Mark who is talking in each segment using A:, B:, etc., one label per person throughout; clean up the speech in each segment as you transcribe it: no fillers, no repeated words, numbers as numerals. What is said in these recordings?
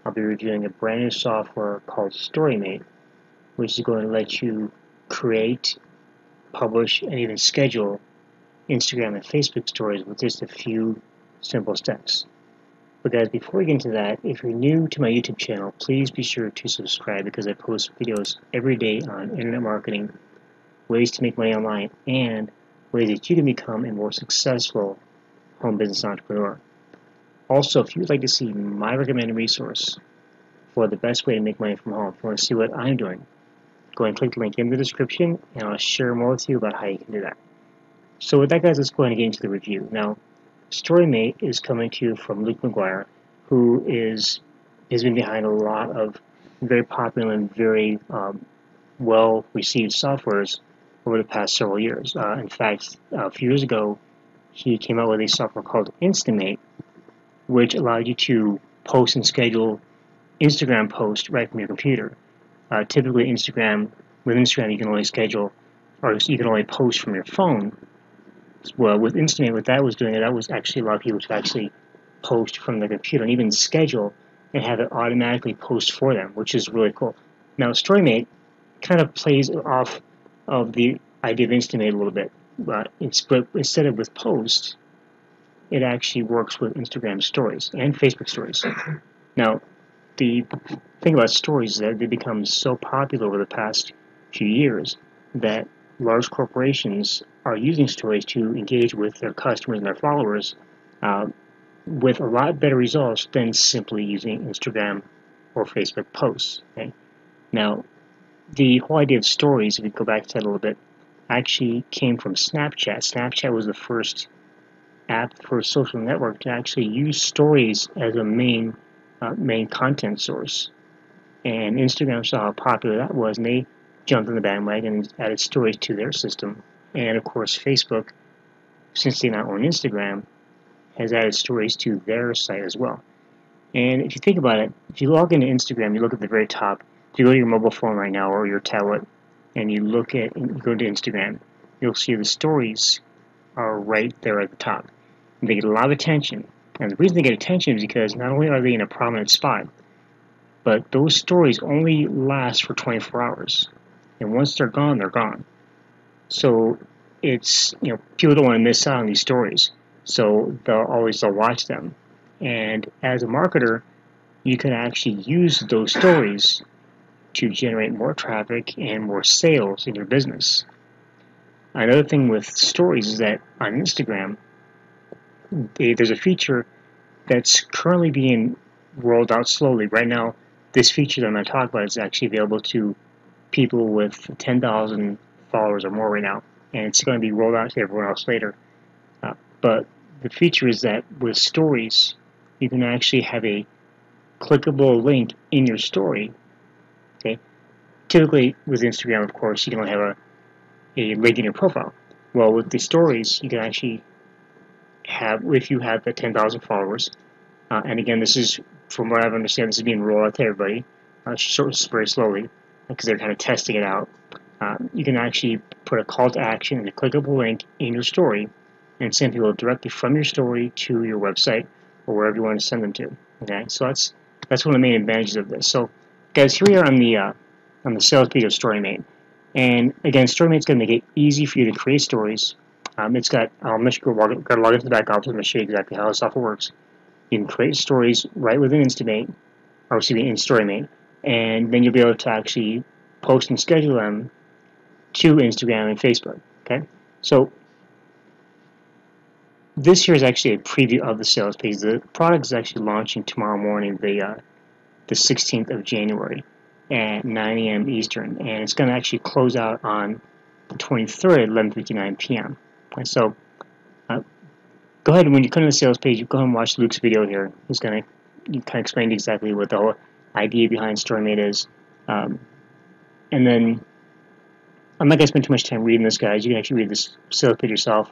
A: I'll be reviewing a brand new software called Storymate, which is going to let you create, publish, and even schedule Instagram and Facebook stories with just a few simple steps. But guys, before we get into that, if you're new to my YouTube channel, please be sure to subscribe because I post videos every day on internet marketing, ways to make money online, and ways that you can become a more successful home business entrepreneur. Also, if you would like to see my recommended resource for the best way to make money from home, if you want to see what I'm doing, go ahead and click the link in the description, and I'll share more with you about how you can do that. So with that, guys, let's go ahead and get into the review. Now, Storymate is coming to you from Luke Maguire, who has been behind a lot of very popular and very well-received softwares over the past several years. In fact, a few years ago, he came out with a software called Instamate, which allowed you to post and schedule Instagram posts right from your computer. Typically, with Instagram, you can only schedule, or you can only post from your phone. Well, with Instamate, what that was doing, that was actually allow people to actually post from the computer and even schedule and have it automatically post for them, which is really cool. Now, Storymate kind of plays off of the idea of Instamate a little bit, but instead of with posts, it actually works with Instagram stories and Facebook stories. Now, the thing about stories is that they become so popular over the past few years that large corporations are using stories to engage with their customers and their followers with a lot better results than simply using Instagram or Facebook posts. Okay? Now, the whole idea of stories, if we go back to that a little bit, actually came from Snapchat. Snapchat was the first app for a social network to actually use stories as a main content source. And Instagram saw how popular that was, and they jumped on the bandwagon and added stories to their system. And of course, Facebook, since they now own Instagram, has added stories to their site as well. And if you think about it, if you log into Instagram, you look at the very top. If you go to your mobile phone right now or your tablet, and you go to Instagram, you'll see the stories are right there at the top. And they get a lot of attention. And the reason they get attention is because not only are they in a prominent spot, but those stories only last for 24 hours. And once they're gone, they're gone. So it's, people don't want to miss out on these stories. So they'll watch them. And as a marketer, you can actually use those stories to generate more traffic and more sales in your business. Another thing with stories is that on Instagram, there's a feature that's currently being rolled out slowly. Right now, this feature that I'm going to talk about is actually available to people with 10,000 followers or more right now, and it's going to be rolled out to everyone else later. But the feature is that with stories, you can actually have a clickable link in your story. Okay, typically with Instagram, of course, you can only have a link in your profile. Well, with the stories, you can actually have, if you have the 10,000 followers, and again, this is, from what I understand, this is being rolled out to everybody, very slowly, because they're kind of testing it out. You can actually put a call to action and a clickable link in your story and send people directly from your story to your website or wherever you want to send them to. Okay, so that's one of the main advantages of this. So, guys, here we are on the sales page of Storymate, and again, Storymate's going to make it easy for you to create stories. It's got, I'm going to log into the back office. I'm going to show you exactly how the software works. You can create stories right within Instamate, or excuse me, in Storymate, and then you'll be able to actually post and schedule them to Instagram and Facebook. Okay, so this here is actually a preview of the sales page. The product is actually launching tomorrow morning, the 16th of January at 9 a.m. Eastern, and it's going to actually close out on the 23rd at 11:59 p.m. Okay, so go ahead, when you come to the sales page, you go ahead and watch Luke's video here. He's going to kind of explain exactly what the whole idea behind Storymate is. And then I'm not going to spend too much time reading this, guys. You can actually read this sales page yourself.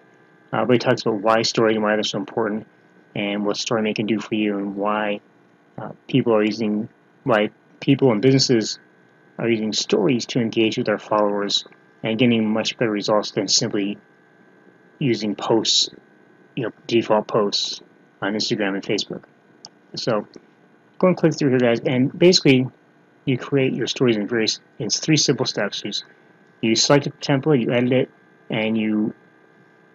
A: But he talks about why stories and why they're so important, and what Storymate can do for you, and why people and businesses are using stories to engage with their followers and getting much better results than simply using posts, default posts on Instagram and Facebook. So go and click through here, guys, and basically you create your stories in 3 simple steps. You select a template, you edit it, and you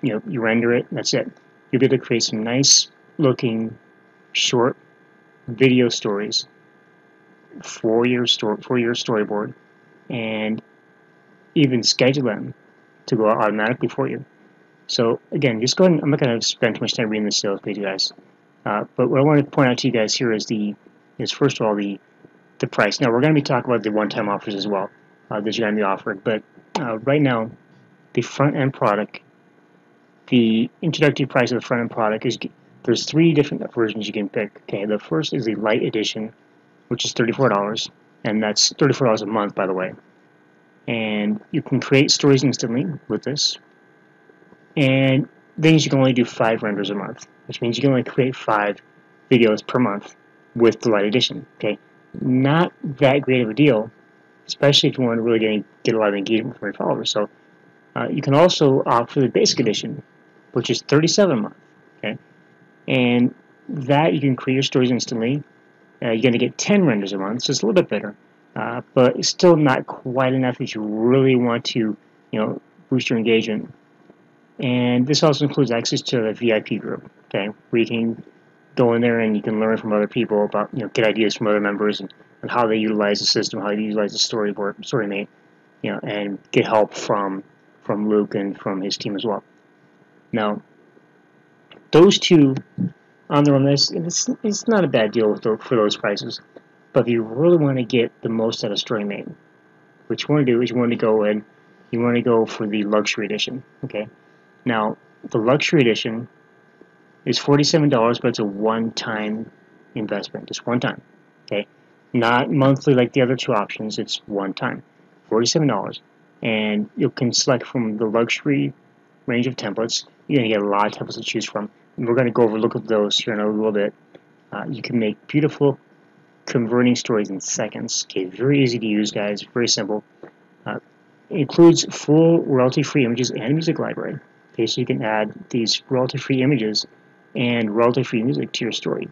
A: render it. That's it. You'll be able to create some nice looking short video stories for your storyboard, and even schedule them to go out automatically for you. So again, just go ahead. I'm not going to spend too much time reading the sales page, guys. But what I want to point out to you guys here is first of all the price. Now we're going to be talking about the one-time offers as well that you're going to be offered. But right now, the front-end product, the introductory price of the front-end product is, there's 3 different versions you can pick. Okay, the first is the light edition, which is $34, and that's $34 a month, by the way. And you can create stories instantly with this. And then you can only do 5 renders a month, which means you can only create 5 videos per month with the light edition. Okay, not that great of a deal, especially if you want to really get a lot of engagement from your followers. So you can also opt for the basic edition, which is $37 a month. Okay, and that you can create your stories instantly. You're going to get 10 renders a month, so it's a little bit better, but it's still not quite enough if you really want to, boost your engagement. And this also includes access to the VIP group, okay, where you can go in there and you can learn from other people about, get ideas from other members and how they utilize the system, how they utilize the Storymate, and get help from Luke and from his team as well. Now, those 2 on their own, it's not a bad deal for those prices. But if you really want to get the most out of Storymate, what you want to do is you want to go for the luxury edition, okay? Now, the luxury edition is $47, but it's a one-time investment, just one time, okay? Not monthly like the other 2 options, it's one time, $47. And you can select from the luxury range of templates. You're going to get a lot of templates to choose from. And we're going to look at those here in a little bit. You can make beautiful converting stories in seconds. Okay, very easy to use, guys, very simple. It includes full royalty-free images and music library. Okay, so you can add these royalty-free images and royalty-free music to your story.